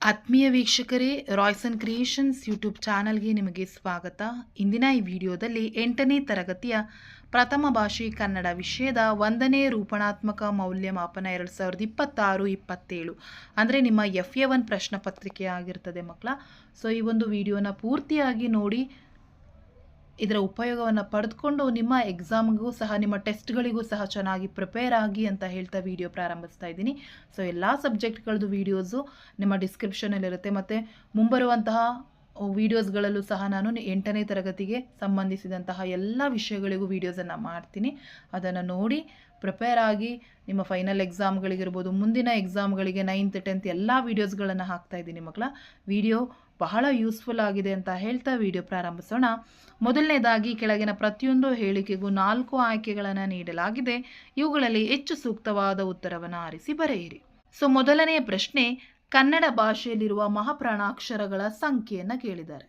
ಆತ್ಮೀಯ ವೀಕ್ಷಕರೇ, Royce and creations YouTube ಚಾನಲ್ಗೆ ನಿಮಗೆ ಸ್ವಾಗತ. ಇಂದಿನ ಈ ವಿಡಿಯೋದಲ್ಲಿ 8ನೇ ತರಗತಿಯ ಪ್ರಥಮ ಭಾಷೆ ಕನ್ನಡ ವಿಷಯದ 1ನೇ ರೂಪಣಾತ್ಮಕ ಮೌಲ್ಯಮಾಪನ 2026-27 ಅಂದರೆ ನಿಮ್ಮ FA1 ಪ್ರಶ್ನೆ ಪತ್ರಿಕೆ ಆಗಿರ್ತದೆ ಮಕ್ಕಳ. ಸೊ ಈ ಒಂದು ವಿಡಿಯೋನ ಪೂರ್ತಿಯಾಗಿ ನೋಡಿ ಇದರ ಉಪಯೋಗವನ್ನು ಪಡೆದುಕೊಂಡು ನಿಮ್ಮ ಎಕ್ಸಾಮ್ಗೂ ಸಹ ನಿಮ್ಮ ಟೆಸ್ಟ್ಗಳಿಗೂ ಸಹ ಚೆನ್ನಾಗಿ ಪ್ರಿಪೇರ್ ಆಗಿ ಅಂತ ಹೇಳ್ತಾ ವಿಡಿಯೋ ಪ್ರಾರಂಭಿಸ್ತಾ ಇದ್ದೀನಿ. ಸೊ ಎಲ್ಲ ಸಬ್ಜೆಕ್ಟ್ಗಳದ್ದು ವೀಡಿಯೋಸು ನಿಮ್ಮ ಡಿಸ್ಕ್ರಿಪ್ಷನಲ್ಲಿರುತ್ತೆ ಮತ್ತು ಮುಂಬರುವಂತಹ ವೀಡಿಯೋಸ್ಗಳಲ್ಲೂ ಸಹ ನಾನು 8ನೇ ತರಗತಿಗೆ ಸಂಬಂಧಿಸಿದಂತಹ ಎಲ್ಲ ವಿಷಯಗಳಿಗೂ ವೀಡಿಯೋಸನ್ನು ಮಾಡ್ತೀನಿ. ಅದನ್ನು ನೋಡಿ ಪ್ರಿಪೇರ್ ಆಗಿ ನಿಮ್ಮ ಫೈನಲ್ ಎಕ್ಸಾಮ್ಗಳಿಗಿರ್ಬೋದು, ಮುಂದಿನ ಎಕ್ಸಾಮ್ಗಳಿಗೆ 9th 10th ಎಲ್ಲ ವೀಡಿಯೋಸ್ಗಳನ್ನು ಹಾಕ್ತಾ ಇದ್ದೀನಿ ಮಕ್ಕಳ. ವಿಡಿಯೋ ಬಹಳ ಯೂಸ್ಫುಲ್ ಆಗಿದೆ ಅಂತ ಹೇಳ್ತಾ ವಿಡಿಯೋ ಪ್ರಾರಂಭಿಸೋಣ. ಮೊದಲನೇದಾಗಿ ಕೆಳಗಿನ ಪ್ರತಿಯೊಂದು ಹೇಳಿಕೆಗೂ 4 ಆಯ್ಕೆಗಳನ್ನು ನೀಡಲಾಗಿದೆ. ಇವುಗಳಲ್ಲಿ ಹೆಚ್ಚು ಸೂಕ್ತವಾದ ಉತ್ತರವನ್ನು ಆರಿಸಿ ಬರೆಯಿರಿ. ಸೊ ಮೊದಲನೆಯ ಪ್ರಶ್ನೆ, ಕನ್ನಡ ಭಾಷೆಯಲ್ಲಿರುವ ಮಹಾಪ್ರಾಣಾಕ್ಷರಗಳ ಸಂಖ್ಯೆಯನ್ನು ಕೇಳಿದ್ದಾರೆ.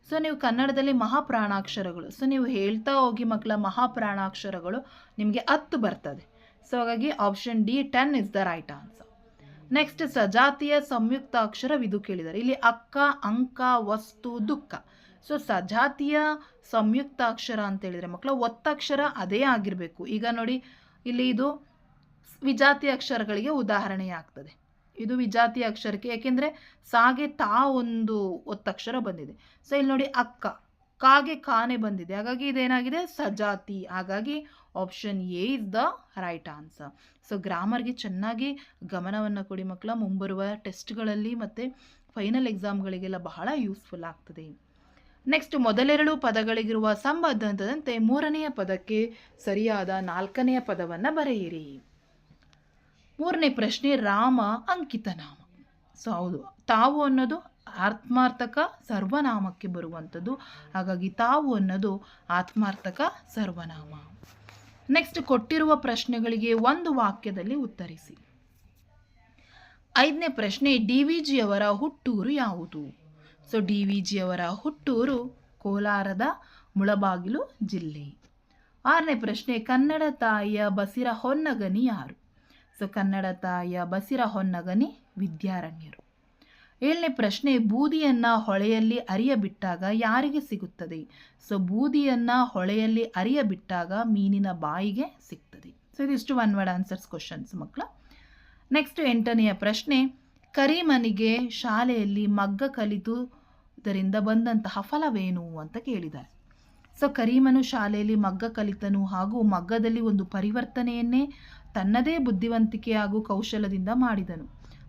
ಸೊ ನೀವು ಕನ್ನಡದಲ್ಲಿ ಮಹಾಪ್ರಾಣಾಕ್ಷರಗಳು, ಸೊ ನೀವು ಹೇಳ್ತಾ ಹೋಗಿ ಮಕ್ಕಳ, ಮಹಾಪ್ರಾಣಾಕ್ಷರಗಳು ನಿಮಗೆ 10 ಬರ್ತದೆ. ಸೊ ಹಾಗಾಗಿ option D 10 is the right answer. Next, ಸಜಾತಿಯ ಸಂಯುಕ್ತಾಕ್ಷರವಿದು ಕೇಳಿದ್ದಾರೆ. ಇಲ್ಲಿ ಅಕ್ಕ, ಅಂಕ, ವಸ್ತು, ದುಃಖ. ಸೊ ಸಜಾತಿಯ ಸಂಯುಕ್ತಾಕ್ಷರ ಅಂತ ಹೇಳಿದರೆ ಮಕ್ಕಳ ಒತ್ತಕ್ಷರ ಅದೇ ಆಗಿರಬೇಕು. ಈಗ ನೋಡಿ, ಇಲ್ಲಿ ಇದು ವಿಜಾತಿ ಅಕ್ಷರಗಳಿಗೆ ಉದಾಹರಣೆ ಆಗ್ತದೆ. ಇದು ವಿಜಾತಿ ಅಕ್ಷರಕ್ಕೆ, ಯಾಕೆಂದರೆ ಸಾಗೆ ತಾ ಒಂದು ಒತ್ತಕ್ಷರ ಬಂದಿದೆ. ಸೊ ಇಲ್ಲಿ ನೋಡಿ, ಅಕ್ಕ, ಕಾಗೆ ಕಾನೆ ಬಂದಿದೆ, ಹಾಗಾಗಿ ಇದೇನಾಗಿದೆ, ಸಜಾತಿ. ಹಾಗಾಗಿ option A is the right answer. So ಗ್ರಾಮರ್ಗೆ ಚೆನ್ನಾಗಿ ಗಮನವನ್ನು ಕೊಡಿ ಮಕ್ಕಳ. ಮುಂಬರುವ ಟೆಸ್ಟ್ಗಳಲ್ಲಿ ಮತ್ತು ಫೈನಲ್ ಎಕ್ಸಾಮ್ಗಳಿಗೆಲ್ಲ ಬಹಳ ಯೂಸ್ಫುಲ್ ಆಗ್ತದೆ. ನೆಕ್ಸ್ಟ್, ಮೊದಲೆರಡು ಪದಗಳಿಗಿರುವ ಸಂಬಂಧದಂತೆ ಮೂರನೆಯ ಪದಕ್ಕೆ ಸರಿಯಾದ 4ನೆಯ ಪದವನ್ನು ಬರೆಯಿರಿ. ಮೂರನೇ ಪ್ರಶ್ನೆ, ರಾಮ ಅಂಕಿತ ನಾಮ. ಸೊ ಹೌದು, ತಾವು ಅನ್ನೋದು ಆತ್ಮಾರ್ಥಕ ಸರ್ವನಾಮಕ್ಕೆ ಬರುವಂಥದ್ದು, ಹಾಗಾಗಿ ತಾವು ಅನ್ನೋದು ಆತ್ಮಾರ್ಥಕ ಸರ್ವನಾಮ. ನೆಕ್ಸ್ಟ್, ಕೊಟ್ಟಿರುವ ಪ್ರಶ್ನೆಗಳಿಗೆ ಒಂದು ವಾಕ್ಯದಲ್ಲಿ ಉತ್ತರಿಸಿ. 5ನೇ ಪ್ರಶ್ನೆ, DVG ಅವರ ಹುಟ್ಟೂರು ಯಾವುದು? ಸೊ DVG ಅವರ ಹುಟ್ಟೂರು ಕೋಲಾರದ ಮುಳಬಾಗಿಲು ಜಿಲ್ಲೆ. 6ನೇ ಪ್ರಶ್ನೆ, ಕನ್ನಡ ತಾಯಿಯ ಬಸಿರ ಹೊನ್ನಗನಿ ಯಾರು? ಸೊ ಕನ್ನಡ ತಾಯಿಯ ಬಸಿರ ಹೊನ್ನಗನಿ ವಿದ್ಯಾರಣ್ಯರು. 7ನೇ ಪ್ರಶ್ನೆ, ಬೂದಿಯನ್ನು ಹೊಳೆಯಲ್ಲಿ ಅರಿಯಬಿಟ್ಟಾಗ ಯಾರಿಗೆ ಸಿಗುತ್ತದೆ? ಸೊ ಬೂದಿಯನ್ನು ಹೊಳೆಯಲ್ಲಿ ಅರಿಯಬಿಟ್ಟಾಗ ಮೀನಿನ ಬಾಯಿಗೆ ಸಿಗ್ತದೆ. ಸೊ ಇದಿಷ್ಟು ಒನ್ ವರ್ಡ್ ಆನ್ಸರ್ಸ್ ಕ್ವಶನ್ಸ್ ಮಕ್ಕಳ. ನೆಕ್ಸ್ಟ್, 8ನೆಯ ಪ್ರಶ್ನೆ, ಕರೀಮನಿಗೆ ಶಾಲೆಯಲ್ಲಿ ಮಗ್ಗ ಕಲಿತುದರಿಂದ ಬಂದಂತಹ ಫಲವೇನು ಅಂತ ಕೇಳಿದ್ದಾರೆ. ಸೊ ಕರೀಮನು ಶಾಲೆಯಲ್ಲಿ ಮಗ್ಗ ಕಲಿತನು ಹಾಗೂ ಮಗ್ಗದಲ್ಲಿ ಒಂದು ಪರಿವರ್ತನೆಯನ್ನೇ ತನ್ನದೇ ಬುದ್ಧಿವಂತಿಕೆ ಹಾಗೂ ಕೌಶಲದಿಂದ ಮಾಡಿದನು.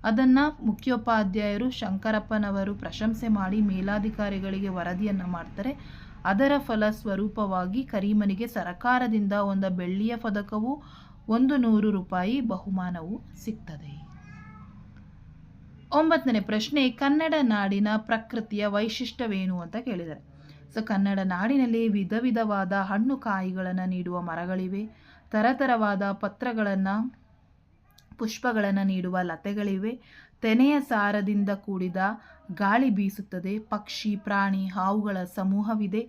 ಅದನ್ನು ಮುಖ್ಯೋಪಾಧ್ಯಾಯರು ಶಂಕರಪ್ಪನವರು ಪ್ರಶಂಸೆ ಮಾಡಿ ಮೇಲಾಧಿಕಾರಿಗಳಿಗೆ ವರದಿಯನ್ನು ಮಾಡ್ತಾರೆ. ಅದರ ಫಲಸ್ವರೂಪವಾಗಿ ಕರೀಮನಿಗೆ ಸರಕಾರದಿಂದ ಒಂದು ಬೆಳ್ಳಿಯ ಪದಕವು 100 ರೂಪಾಯಿ ಬಹುಮಾನವು ಸಿಗ್ತದೆ. 9ನೇ ಪ್ರಶ್ನೆ, ಕನ್ನಡ ನಾಡಿನ ಪ್ರಕೃತಿಯ ವೈಶಿಷ್ಟ್ಯವೇನು ಅಂತ ಕೇಳಿದ್ದಾರೆ. ಸೊ ಕನ್ನಡ ನಾಡಿನಲ್ಲಿ ವಿಧ ವಿಧವಾದ ಹಣ್ಣು ಕಾಯಿಗಳನ್ನು ನೀಡುವ ಮರಗಳಿವೆ, ತರತರವಾದ ಪತ್ರಗಳನ್ನು ಪುಷ್ಪಗಳನ್ನು ನೀಡುವ ಲತೆಗಳಿವೆ, ತೆನೆಯ ಸಾರದಿಂದ ಕೂಡಿದ ಗಾಳಿ ಬೀಸುತ್ತದೆ, ಪಕ್ಷಿ ಪ್ರಾಣಿ ಹಾವುಗಳ ಸಮೂಹವಿದೆ,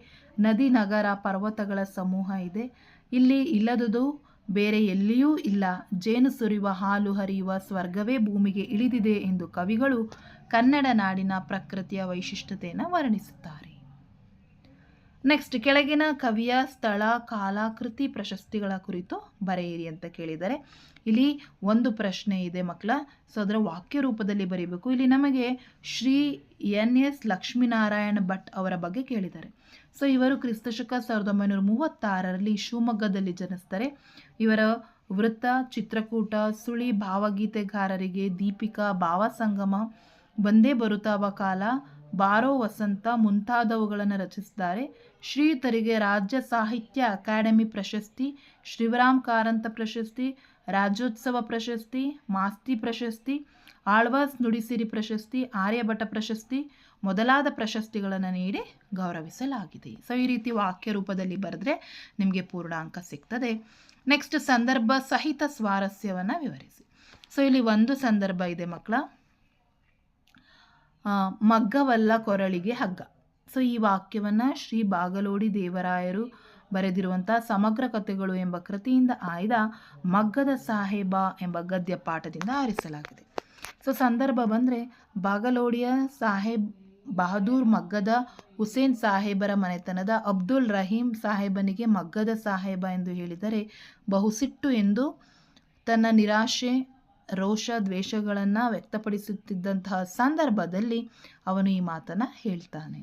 ನದಿ ನಗರ ಪರ್ವತಗಳ ಸಮೂಹ ಇದೆ, ಇಲ್ಲಿ ಇಲ್ಲದುದು ಬೇರೆ ಎಲ್ಲಿಯೂ ಇಲ್ಲ, ಜೇನು ಸುರಿಯುವ ಹಾಲು ಹರಿಯುವ ಸ್ವರ್ಗವೇ ಭೂಮಿಗೆ ಇಳಿದಿದೆ ಎಂದು ಕವಿಗಳು ಕನ್ನಡ ನಾಡಿನ ಪ್ರಕೃತಿಯ ವೈಶಿಷ್ಟ್ಯತೆಯನ್ನು ವರ್ಣಿಸುತ್ತಾರೆ. ನೆಕ್ಸ್ಟ್, ಕೆಳಗಿನ ಕವಿಯ ಸ್ಥಳ ಕಾಲ ಕೃತಿ ಪ್ರಶಸ್ತಿಗಳ ಕುರಿತು ಬರೆಯಿರಿ ಅಂತ ಕೇಳಿದರೆ. ಇಲ್ಲಿ ಒಂದು ಪ್ರಶ್ನೆ ಇದೆ ಮಕ್ಕಳ. ಸೊ ಅದರ ವಾಕ್ಯ ರೂಪದಲ್ಲಿ ಬರೀಬೇಕು. ಇಲ್ಲಿ ನಮಗೆ ಶ್ರೀ NS ಲಕ್ಷ್ಮೀನಾರಾಯಣ ಭಟ್ ಅವರ ಬಗ್ಗೆ ಕೇಳಿದ್ದಾರೆ. ಸೊ ಇವರು ಕ್ರಿಸ್ತಶಕ 1936ರಲ್ಲಿ ಶಿವಮೊಗ್ಗದಲ್ಲಿ ಜನಿಸ್ತಾರೆ. ಇವರ ವೃತ್ತ ಚಿತ್ರಕೂಟ, ಸುಳಿ, ಭಾವಗೀತೆಗಾರರಿಗೆ ದೀಪಿಕಾ, ಭಾವಸಂಗಮ, ಬಂದೇ ಬರುತ್ತಾವ ಕಾಲ, ಬಾರೋ ವಸಂತ ಮುಂತಾದವುಗಳನ್ನು ರಚಿಸಿದ್ದಾರೆ. ಶ್ರೀಯುತರಿಗೆ ರಾಜ್ಯ ಸಾಹಿತ್ಯ ಅಕಾಡೆಮಿ ಪ್ರಶಸ್ತಿ, ಶಿವರಾಮ್ ಕಾರಂತ ಪ್ರಶಸ್ತಿ, ರಾಜ್ಯೋತ್ಸವ ಪ್ರಶಸ್ತಿ, ಮಾಸ್ತಿ ಪ್ರಶಸ್ತಿ, ಆಳ್ವಾಸ್ ನುಡಿಸಿರಿ ಪ್ರಶಸ್ತಿ, ಆರ್ಯಭಟ ಪ್ರಶಸ್ತಿ ಮೊದಲಾದ ಪ್ರಶಸ್ತಿಗಳನ್ನು ನೀಡಿ ಗೌರವಿಸಲಾಗಿದೆ. ಸೊ ಈ ರೀತಿ ವಾಕ್ಯ ರೂಪದಲ್ಲಿ ಬರೆದ್ರೆ ನಿಮಗೆ ಪೂರ್ಣಾಂಕ ಸಿಗ್ತದೆ. ನೆಕ್ಸ್ಟ್, ಸಂದರ್ಭ ಸಹಿತ ಸ್ವಾರಸ್ಯವನ್ನು ವಿವರಿಸಿ. ಸೊ ಇಲ್ಲಿ ಒಂದು ಸಂದರ್ಭ ಇದೆ ಮಕ್ಕಳ, ಮಗ್ಗವಲ್ಲ ಕೊರಳಿಗೆ ಹಗ್ಗ. ಸೊ ಈ ವಾಕ್ಯವನ್ನು ಶ್ರೀ ಬಾಗಲೋಡಿ ದೇವರಾಯರು ಬರೆದಿರುವಂಥ ಸಮಗ್ರ ಕಥೆಗಳು ಎಂಬ ಕೃತಿಯಿಂದ ಆಯ್ದ ಮಗ್ಗದ ಸಾಹೇಬ ಎಂಬ ಗದ್ಯ ಪಾಠದಿಂದ ಆರಿಸಲಾಗಿದೆ. ಸೊ ಸಂದರ್ಭ ಬಂದರೆ ಬಾಗಲೋಡಿಯ ಸಾಹೇಬ್ ಬಹದ್ದೂರ್ ಮಗ್ಗದ ಹುಸೇನ್ ಸಾಹೇಬರ ಮನೆತನದ ಅಬ್ದುಲ್ ರಹೀಂ ಸಾಹೇಬನಿಗೆ ಮಗ್ಗದ ಸಾಹೇಬ ಎಂದು ಹೇಳಿದರೆ ಬಹುಸಿಟ್ಟು ಎಂದು ತನ್ನ ನಿರಾಶೆ ರೋಷ ದ್ವೇಷಗಳನ್ನು ವ್ಯಕ್ತಪಡಿಸುತ್ತಿದ್ದಂತಹ ಸಂದರ್ಭದಲ್ಲಿ ಅವನು ಈ ಮಾತನ್ನು ಹೇಳ್ತಾನೆ.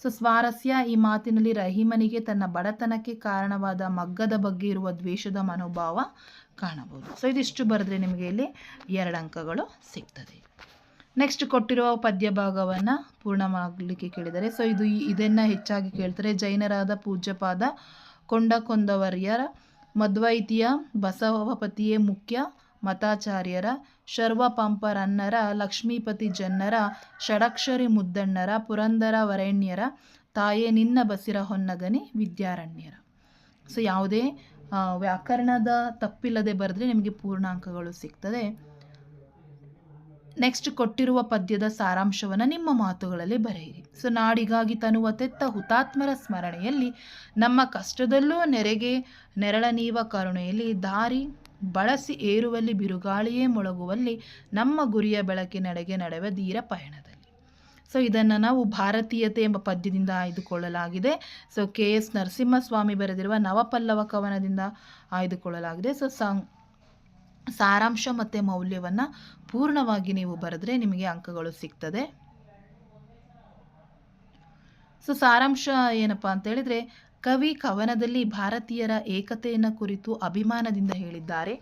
ಸೊ ಸ್ವಾರಸ್ಯ, ಈ ಮಾತಿನಲ್ಲಿ ರಹೀಮನಿಗೆ ತನ್ನ ಬಡತನಕ್ಕೆ ಕಾರಣವಾದ ಮಗ್ಗದ ಬಗ್ಗೆ ಇರುವ ದ್ವೇಷದ ಮನೋಭಾವ ಕಾಣಬಹುದು. ಸೊ ಇದಿಷ್ಟು ಬರೆದ್ರೆ ನಿಮಗೆ ಇಲ್ಲಿ 2 ಅಂಕಗಳು ಸಿಗ್ತದೆ. ನೆಕ್ಸ್ಟ್ ಕೊಟ್ಟಿರುವ ಪದ್ಯ ಭಾಗವನ್ನು ಪೂರ್ಣ ಮಾಡಲಿಕ್ಕೆ ಕೇಳಿದರೆ, ಸೊ ಇದನ್ನು ಹೆಚ್ಚಾಗಿ ಕೇಳ್ತಾರೆ. ಜೈನರಾದ ಪೂಜ್ಯಪಾದ ಕೊಂಡಕೊಂದವರ್ಯರ, ಮಧ್ವೈತಿಯ ಬಸವಪತಿಯೇ ಮುಖ್ಯ ಮತಾಚಾರ್ಯರ, ಶರ್ವ ಪಂಪರನ್ನರ, ಲಕ್ಷ್ಮೀಪತಿ ಜನ್ನರ, ಷಡಕ್ಷರಿ ಮುದ್ದಣ್ಣರ, ಪುರಂದರ ವರೇಣ್ಯರ, ತಾಯೇ ನಿನ್ನ ಬಸಿರ ಹೊನ್ನಗನಿ ವಿದ್ಯಾರಣ್ಯರ. ಸೊ ಯಾವುದೇ ವ್ಯಾಕರಣದ ತಪ್ಪಿಲ್ಲದೆ ಬರೆದ್ರೆ ನಿಮಗೆ ಪೂರ್ಣಾಂಕಗಳು ಸಿಗ್ತದೆ. ನೆಕ್ಸ್ಟ್ ಕೊಟ್ಟಿರುವ ಪದ್ಯದ ಸಾರಾಂಶವನ್ನು ನಿಮ್ಮ ಮಾತುಗಳಲ್ಲಿ ಬರೆಯಿರಿ. ಸೊ ನಾಡಿಗಾಗಿ ತನುವ ತೆತ್ತ ಹುತಾತ್ಮರ ಸ್ಮರಣೆಯಲ್ಲಿ, ನಮ್ಮ ಕಷ್ಟದಲ್ಲೂ ನೆರೆಗೆ ನೆರಳನೀವ ಕರುಣೆಯಲ್ಲಿ, ದಾರಿ ಬಳಸಿ ಏರುವಲ್ಲಿ ಬಿರುಗಾಳಿಯೇ ಮೊಳಗುವಲ್ಲಿ, ನಮ್ಮ ಗುರಿಯ ಬೆಳಕಿನೆಡೆಗೆ ನಡೆವ ಧೀರ ಪಯಣದಲ್ಲಿ. ಸೊ ಇದನ್ನು ನಾವು ಭಾರತೀಯತೆ ಎಂಬ ಪದ್ಯದಿಂದ ಆಯ್ದುಕೊಳ್ಳಲಾಗಿದೆ. ಸೊ KS ನರಸಿಂಹಸ್ವಾಮಿ ಬರೆದಿರುವ ನವಪಲ್ಲವ ಕವನದಿಂದ ಆಯ್ದುಕೊಳ್ಳಲಾಗಿದೆ. ಸೊ ಸಾರಾಂಶ ಮತ್ತು ಮೌಲ್ಯವನ್ನು ಪೂರ್ಣವಾಗಿ ನೀವು ಬರೆದ್ರೆ ನಿಮಗೆ ಅಂಕಗಳು ಸಿಗ್ತದೆ. ಸೊ ಸಾರಾಂಶ ಏನಪ್ಪ ಅಂತ ಹೇಳಿದರೆ, ಕವಿ ಕವನದಲ್ಲಿ ಭಾರತೀಯರ ಏಕತೆಯನ್ನು ಕುರಿತು ಅಭಿಮಾನದಿಂದ ಹೇಳಿದ್ದಾರೆ.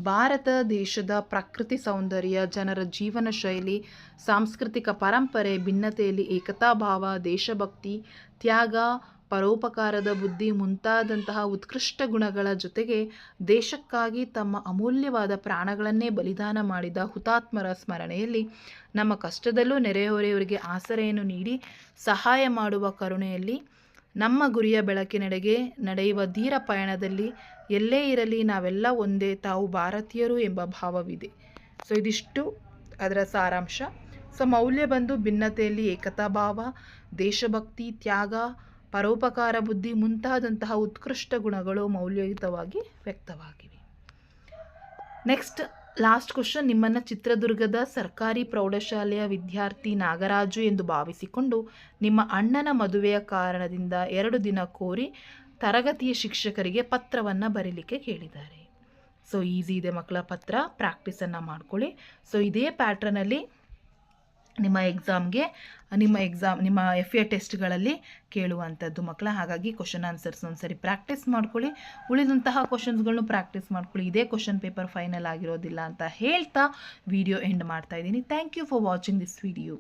ಭಾರತ ದೇಶದ ಪ್ರಕೃತಿ ಸೌಂದರ್ಯ, ಜನರ ಜೀವನ ಶೈಲಿ, ಸಾಂಸ್ಕೃತಿಕ ಪರಂಪರೆ, ಭಿನ್ನತೆಯಲ್ಲಿ ಏಕತಾಭಾವ, ದೇಶಭಕ್ತಿ, ತ್ಯಾಗ, ಪರೋಪಕಾರದ ಬುದ್ಧಿ ಮುಂತಾದಂತಹ ಉತ್ಕೃಷ್ಟ ಗುಣಗಳ ಜೊತೆಗೆ ದೇಶಕ್ಕಾಗಿ ತಮ್ಮ ಅಮೂಲ್ಯವಾದ ಪ್ರಾಣಗಳನ್ನೇ ಬಲಿದಾನ ಮಾಡಿದ ಹುತಾತ್ಮರ ಸ್ಮರಣೆಯಲ್ಲಿ, ನಮ್ಮ ಕಷ್ಟದಲ್ಲೂ ನೆರೆಹೊರೆಯವರಿಗೆ ಆಸರೆಯನ್ನು ನೀಡಿ ಸಹಾಯ ಮಾಡುವ ಕರುಣೆಯಲ್ಲಿ, ನಮ್ಮ ಗುರಿಯ ಬೆಳಕಿನೆಡೆಗೆ ನಡೆಯುವ ಧೀರ ಪಯಣದಲ್ಲಿ ಎಲ್ಲೇ ಇರಲಿ ನಾವೆಲ್ಲ ಒಂದೇ, ತಾವು ಭಾರತೀಯರು ಎಂಬ ಭಾವವಿದೆ. ಸೊ ಇದಿಷ್ಟು ಅದರ ಸಾರಾಂಶ. ಸೊ ಮೌಲ್ಯ ಬಂದು ಭಿನ್ನತೆಯಲ್ಲಿ ಏಕತಾಭಾವ, ದೇಶಭಕ್ತಿ, ತ್ಯಾಗ, ಪರೋಪಕಾರ ಬುದ್ಧಿ ಮುಂತಾದಂತಹ ಉತ್ಕೃಷ್ಟ ಗುಣಗಳು ಮೌಲ್ಯಯುತವಾಗಿ ವ್ಯಕ್ತವಾಗಿವೆ. Next last question. ನಿಮ್ಮನ್ನು ಚಿತ್ರದುರ್ಗದ ಸರ್ಕಾರಿ ಪ್ರೌಢಶಾಲೆಯ ವಿದ್ಯಾರ್ಥಿ ನಾಗರಾಜು ಎಂದು ಭಾವಿಸಿಕೊಂಡು ನಿಮ್ಮ ಅಣ್ಣನ ಮದುವೆಯ ಕಾರಣದಿಂದ 2 ದಿನ ಕೋರಿ ತರಗತಿಯ ಶಿಕ್ಷಕರಿಗೆ ಪತ್ರವನ್ನು ಬರೀಲಿಕ್ಕೆ ಕೇಳಿದ್ದಾರೆ. ಸೊ ಈಸಿ ಇದೆ ಮಕ್ಕಳ ಪತ್ರ, ಪ್ರಾಕ್ಟೀಸನ್ನು ಮಾಡ್ಕೊಳ್ಳಿ. ಸೊ ಇದೇ ಪ್ಯಾಟ್ರನಲ್ಲಿ ನಿಮ್ಮ FA ಟೆಸ್ಟ್ಗಳಲ್ಲಿ ಕೇಳುವಂಥದ್ದು ಮಕ್ಕಳ. ಹಾಗಾಗಿ ಕ್ವಶನ್ ಆನ್ಸರ್ಸ್ ಒಂದ್ಸರಿ ಪ್ರಾಕ್ಟೀಸ್ ಮಾಡ್ಕೊಳ್ಳಿ. ಉಳಿದಂತಹ ಕ್ವಶನ್ಸ್ಗಳನ್ನು ಪ್ರಾಕ್ಟೀಸ್ ಮಾಡ್ಕೊಳ್ಳಿ. ಇದೇ ಕ್ವಶನ್ ಪೇಪರ್ ಫೈನಲ್ ಆಗಿರೋದಿಲ್ಲ ಅಂತ ಹೇಳ್ತಾ ವಿಡಿಯೋ ಎಂಡ್ ಮಾಡ್ತಾ ಇದ್ದೀನಿ. Thank you for watching this video.